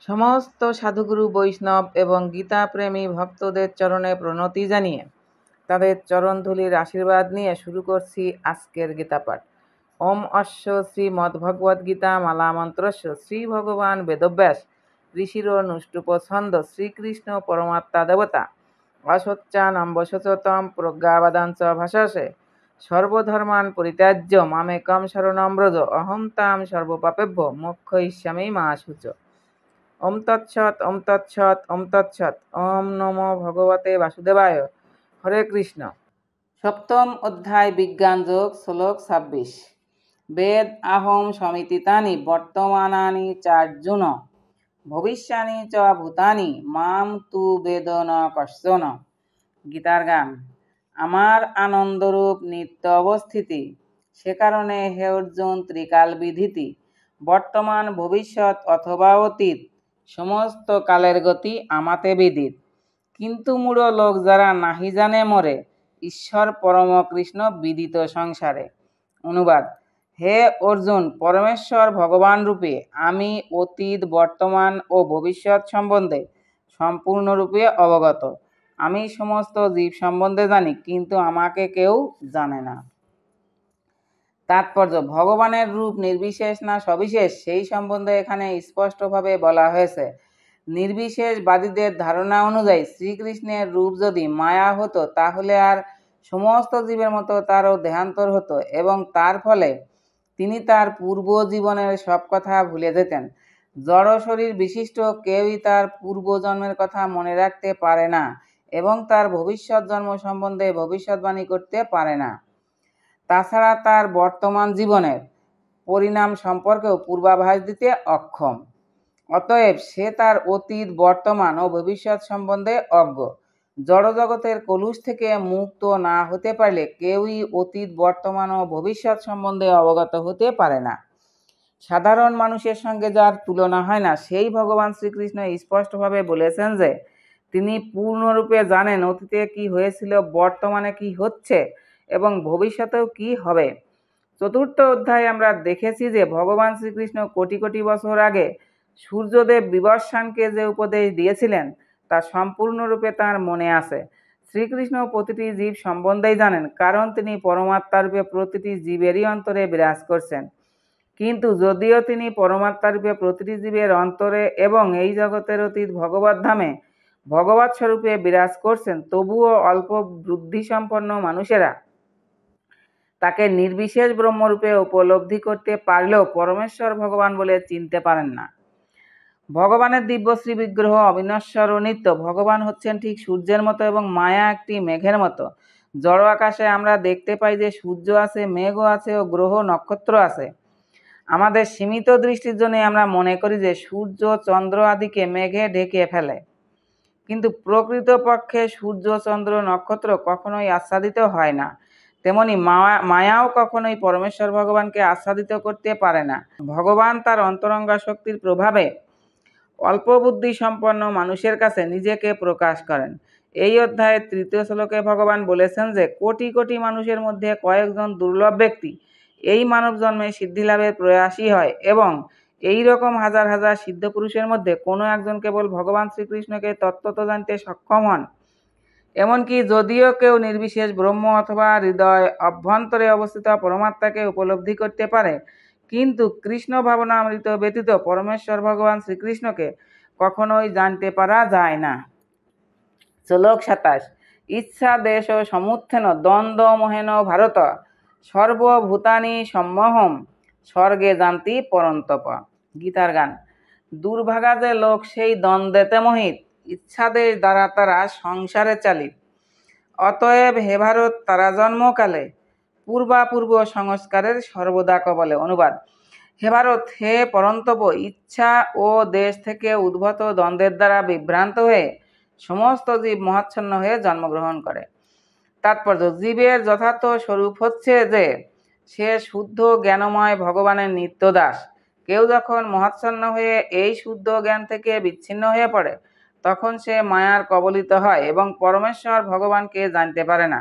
সমস্ত সাধুগুরু বৈষ্ণব এবং গীতাপ্রেমী ভক্তদের চরণে প্রণতি জানিয়ে তাদের চরণধুলির আশীর্বাদ নিয়ে শুরু করছি আজকের গীতাপাঠ। ওম অশ্ব শ্রীমদ্ভগবদ্গীতা মালা মন্ত্রস্য শ্রী ভগবান বেদব্যাস ঋষির নুষ্টুপ ছন্দ শ্রীকৃষ্ণ পরমাত্মা দেবতা অসচ্চানম্বশতম প্রজ্ঞাবাদাঞ্চ ভাষাসে সর্বধর্মান পরিত্যাজ্য মামেকম শরণম ব্রজ অহং তাম সর্বপাপেভ্য মোক্ষয়িষ্যামি মা শুচ। ওম তৎসৎ ওম তৎসৎ ওম তৎসৎ। ওম নমো ভগবতে বাসুদেবায়। হরে কৃষ্ণ। সপ্তম অধ্যায় বিজ্ঞান যোগ, শ্লোক 26। বেদ আহম সমিতিতানি বর্তমানানি চার্জুন ভবিষ্যানি চ ভূতানি মাম তু বেদ ন কশ্চন। গীতার গান। আমার আনন্দরূপ নিত্য অবস্থিতি, সে কারণে হে অর্জুন ত্রিকাল বিধিতি, বর্তমান ভবিষ্যৎ অথবা অতীত সমস্ত কালের গতি আমাতে বিদিত। কিন্তু মূঢ় লোক যারা নাহি জানে মরে, ঈশ্বর পরম কৃষ্ণ বিদিত সংসারে। অনুবাদ। হে অর্জুন, পরমেশ্বর ভগবান রূপে আমি অতীত, বর্তমান ও ভবিষ্যৎ সম্বন্ধে সম্পূর্ণরূপে অবগত। আমি সমস্ত জীব সম্বন্ধে জানি, কিন্তু আমাকে কেউ জানে না। তাৎপর্য: ভগবানের রূপ নির্বিশেষ না সবিশেষ, সেই সম্বন্ধে এখানে স্পষ্টভাবে বলা হয়েছে। নির্বিশেষবাদীদের ধারণা অনুযায়ী শ্রীকৃষ্ণের রূপ যদি মায়া হতো, তাহলে আর সমস্ত জীবের মতো তারও দেহান্তর হতো এবং তার ফলে তিনি তার পূর্ব জীবনের সব কথা ভুলে যেতেন। জড় শরীর বিশিষ্ট কেউই তার পূর্বজন্মের কথা মনে রাখতে পারে না এবং তার ভবিষ্যৎ জন্ম সম্বন্ধে ভবিষ্যৎবাণী করতে পারে না। তাছাড়া তার বর্তমান জীবনের পরিণাম সম্পর্কেও পূর্বাভাস দিতে অক্ষম। অতএব সে তার অতীত, বর্তমান ও ভবিষ্যৎ সম্বন্ধে অজ্ঞ। জড়জগতের কলুষ থেকে মুক্ত না হতে পারলে কেউই অতীত, বর্তমান ও ভবিষ্যৎ সম্বন্ধে অবগত হতে পারে না। সাধারণ মানুষের সঙ্গে যার তুলনা হয় না, সেই ভগবান শ্রীকৃষ্ণ স্পষ্টভাবে বলেছেন যে তিনি পূর্ণরূপে জানেন অতীতে কি হয়েছিল, বর্তমানে কি হচ্ছে এবং ভবিষ্যতেও কি হবে। চতুর্থ অধ্যায়ে আমরা দেখেছি যে ভগবান শ্রীকৃষ্ণ কোটি কোটি বছর আগে সূর্যদেব বিবস্বানকে যে উপদেশ দিয়েছিলেন তা সম্পূর্ণরূপে তাঁর মনে আছে। শ্রীকৃষ্ণ প্রতিটি জীব সম্বন্ধেই জানেন, কারণ তিনি পরমাত্মারূপে প্রতিটি জীবেরই অন্তরে বিরাজ করছেন। কিন্তু যদিও তিনি পরমাত্মারূপে প্রতিটি জীবের অন্তরে এবং এই জগতের অতীত ভগবত ধামে ভগবৎ স্বরূপে বিরাজ করছেন, তবুও অল্প বুদ্ধিসম্পন্ন মানুষেরা তাকে নির্বিশেষ ব্রহ্মরূপে উপলব্ধি করতে পারলেও পরমেশ্বর ভগবান বলে চিনতে পারেন না। ভগবানের দিব্যশ্রী বিগ্রহ অবিনশ্বর ও নিত্য। ভগবান হচ্ছেন ঠিক সূর্যের মতো এবং মায়া একটি মেঘের মতো। জড় আকাশে আমরা দেখতে পাই যে সূর্য আছে, মেঘও আছে ও গ্রহ নক্ষত্র আছে। আমাদের সীমিত দৃষ্টির জন্য আমরা মনে করি যে সূর্য, চন্দ্র আদিকে মেঘে ঢেকে ফেলে, কিন্তু প্রকৃতপক্ষে সূর্য, চন্দ্র, নক্ষত্র কখনোই আচ্ছাদিত হয় না। তেমনি মায়াও কখনোই পরমেশ্বর ভগবানকে আচ্ছাদিত করতে পারে না। ভগবান তার অন্তরঙ্গা শক্তির প্রভাবে অল্প বুদ্ধি সম্পন্ন মানুষের কাছে নিজেকে প্রকাশ করেন। এই অধ্যায়ের তৃতীয় শ্লোকে ভগবান বলেছেন যে কোটি কোটি মানুষের মধ্যে কয়েকজন দুর্লভ ব্যক্তি এই মানব জন্মে সিদ্ধিলাভের প্রয়াসী হয় এবং এই রকম হাজার হাজার সিদ্ধ পুরুষের মধ্যে কোনো একজন কেবল ভগবান শ্রীকৃষ্ণকে তত্ত্বত জানতে সক্ষম হন। এমনকি যদিও কেউ নির্বিশেষ ব্রহ্ম অথবা হৃদয় অভ্যন্তরে অবস্থিত পরমাত্মাকে উপলব্ধি করতে পারে, কিন্তু কৃষ্ণ ভাবনামৃত ব্যতীত পরমেশ্বর ভগবান শ্রীকৃষ্ণকে কখনোই জানতে পারা যায় না। শ্লোক 27। ইচ্ছা দেশ সমুত্থেন দ্বন্দ্ব মোহেন ভারত সর্বভূতানি সম্মোহম স্বর্গে জানতি পরন্তপ। গীতার গান। দুর্ভাগা যে লোক সেই দ্বন্দ্বেতে মোহিত, ইচ্ছাদেশ দ্বারা তারা সংসারে চালিত। অতএব হে ভারত, তারা জন্মকালে পূর্বাপূর্ব সংস্কারের সর্বদা কবলে। অনুবাদ। হে ভারত, হে পরন্তপ, ইচ্ছা ও দেশ থেকে উদ্ভূত দ্বন্দ্বের দ্বারা বিভ্রান্ত হয়ে সমস্ত জীব মহাচ্ছন্ন হয়ে জন্মগ্রহণ করে। তাৎপর্য: জীবের যথার্থ স্বরূপ হচ্ছে যে সে শুদ্ধ জ্ঞানময় ভগবানের নিত্য দাস। কেউ যখন মহাচ্ছন্ন হয়ে এই শুদ্ধ জ্ঞান থেকে বিচ্ছিন্ন হয়ে পড়ে, তখন সে মায়ার কবলিত হয় এবং পরমেশ্বর ভগবানকে জানতে পারে না।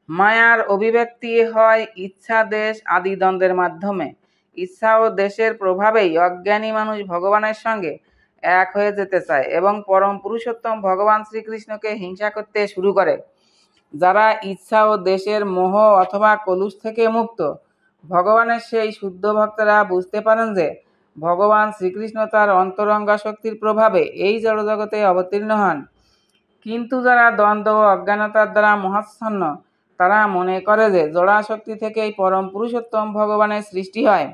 মায়ার অভিব্যক্তি হয় ইচ্ছা দেশ আদি দ্বন্দ্বের মাধ্যমে। ইচ্ছা ও দেশের প্রভাবেই অজ্ঞানী মানুষ ভগবানের সঙ্গে এক হয়ে যেতে চায় এবং পরম পুরুষোত্তম ভগবান শ্রীকৃষ্ণকে হিংসা করতে শুরু করে। যারা ইচ্ছা ও দেশের মোহ অথবা কলুষ থেকে মুক্ত, ভগবানের সেই শুদ্ধ ভক্তরা বুঝতে পারেন যে ভগবান শ্রীকৃষ্ণ তার অন্তরঙ্গা শক্তির প্রভাবে এই জড়জগতে অবতীর্ণ হন। কিন্তু যারা দ্বন্দ্ব ও অজ্ঞানতার দ্বারা মহাচ্ছন্ন, তারা মনে করে যে জড়াশক্তি থেকেই পরম পুরুষোত্তম ভগবানের সৃষ্টি হয়।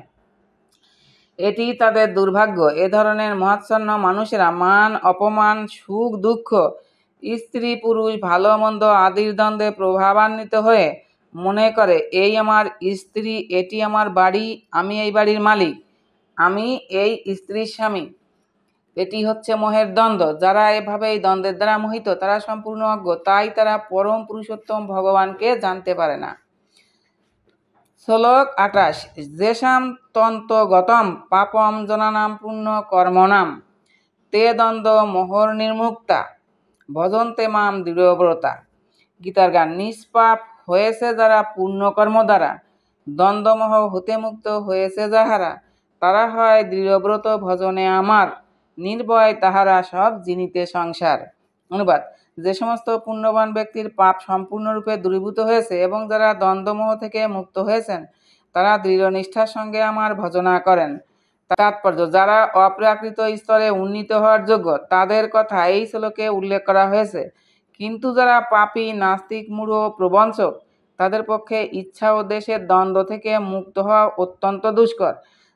এটি তাদের দুর্ভাগ্য। এ ধরনের মহাচ্ছন্ন মানুষেরা মান অপমান, সুখ দুঃখ, স্ত্রী পুরুষ, ভালো মন্দ আদির দ্বন্দ্বে প্রভাবান্বিত হয়ে মনে করে এই আমার স্ত্রী, এটি আমার বাড়ি, আমি এই বাড়ির মালিক, আমি এই স্ত্রীর স্বামী। এটি হচ্ছে মোহের দ্বন্দ্ব। যারা এভাবে এই দ্বন্দ্বের দ্বারা মোহিত, তারা সম্পূর্ণ অজ্ঞ, তাই তারা পরম পুরুষোত্তম ভগবানকে জানতে পারে না। শ্লোক 28। যেষাম তন্তগতম পাপম জনানাম পুণ্য কর্মণাম তে দ্বন্দ্ব মোহর নির্মুক্তা ভজন্তে মাম দৃঢ়ব্রতা। গীতার গান। নিষ্পাপ হয়েছে যারা পুণ্যকর্ম দ্বারা, দ্বন্দ্বমোহ হতে মুক্ত হয়েছে যাহারা, তারা হয় দৃঢ়ব্রত ভজনে আমার, নির্ভয় তাহারা সব জিনিতে সংসার। অনুবাদ। যে সমস্ত পুণ্যবান ব্যক্তির পাপ সম্পূর্ণরূপে দূরীভূত হয়েছে এবং যারা দ্বন্দ্বমোহ থেকে মুক্ত হয়েছেন, তারা দৃঢ় নিষ্ঠার সঙ্গে আমার ভজনা করেন। তাৎপর্য। যারা অপ্রাকৃত স্তরে উন্নীত হওয়ার যোগ্য, তাদের কথা এই শ্লোকে উল্লেখ করা হয়েছে। কিন্তু যারা পাপী, নাস্তিক, মূঢ়, প্রবঞ্চক, তাদের পক্ষে ইচ্ছা ও দেশের দ্বন্দ্ব থেকে মুক্ত হওয়া অত্যন্ত দুষ্কর।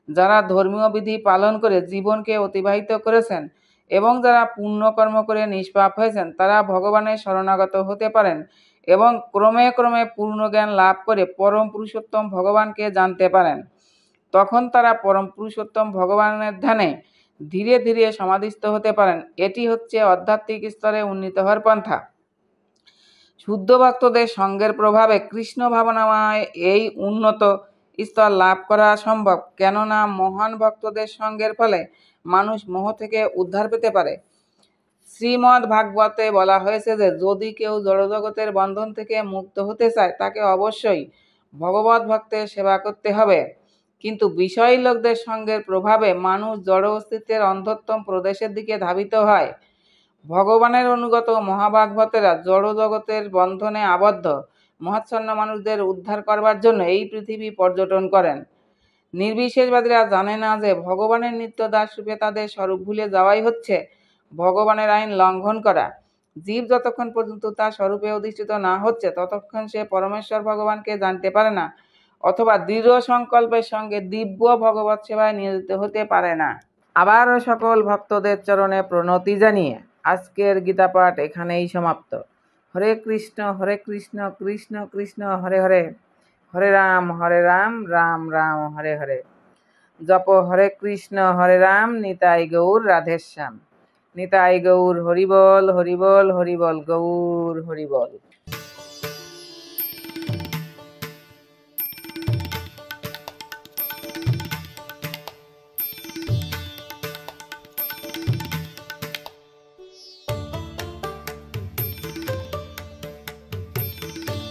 যারা ধর্মীয় বিধি পালন করে জীবনকে অতিবাহিত করেছেন এবং যারা পুণ্যকর্ম করে নিষ্পাপ হয়েছেন, তারা ভগবানের শরণাগত হতে পারেন এবং ক্রমে ক্রমে পূর্ণ জ্ঞান লাভ করে পরম পুরুষোত্তম ভগবানকে জানতে পারেন। তখন তারা পরম পুরুষোত্তম ভগবানের ধ্যানে ধীরে ধীরে সমাধিস্থ হতে পারেন। এটি হচ্ছে আধ্যাত্মিক স্তরে উন্নীত হওয়ার পন্থা। শুদ্ধ ভক্তদের সঙ্গের প্রভাবে কৃষ্ণ ভাবনাময় এই উন্নত স্তর লাভ করা সম্ভব, কেননা মহান ভক্তদের সঙ্গের ফলে মানুষ মোহ থেকে উদ্ধার পেতে পারে। শ্রীমদ্ ভাগবতে বলা হয়েছে যে যদি কেউ জড়জগতের বন্ধন থেকে মুক্ত হতে চায়, তাকে অবশ্যই ভগবত ভক্তের সেবা করতে হবে। কিন্তু বিষয়ী লোকদের সঙ্গের প্রভাবে মানুষ জড় অস্তিত্বের অন্ধত্তম প্রদেশের দিকে ধাবিত হয়। ভগবানের অনুগত মহাভাগবতেরা জড় জগতের বন্ধনে আবদ্ধ মহাচ্ছন্ন মানুষদের উদ্ধার করবার জন্য এই পৃথিবী পর্যটন করেন। নির্বিশেষবাদীরা জানে না যে ভগবানের নিত্য দাসরূপে তাদের স্বরূপ ভুলে যাওয়াই হচ্ছে ভগবানের আইন লঙ্ঘন করা। জীব যতক্ষণ পর্যন্ত তার স্বরূপে অধিষ্ঠিত না হচ্ছে, ততক্ষণ সে পরমেশ্বর ভগবানকে জানতে পারে না, অথবা দৃঢ় সংকল্পের সঙ্গে দিব্য ভগবত সেবায় নিয়োজিত হতে পারে না। আবারও সকল ভক্তদের চরণে প্রণতি জানিয়ে আজকের গীতাপাঠ এখানেই সমাপ্ত। হরে কৃষ্ণ কৃষ্ণ কৃষ্ণ হরে হরে, হরে রাম রাম রাম হরে হরে। জপ হরে কৃষ্ণ হরে রাম, নিতাই গৌর রাধেশ্যাম। নিতাই গৌর হরিবল হরিবল হরিবল গৌর হরিবল।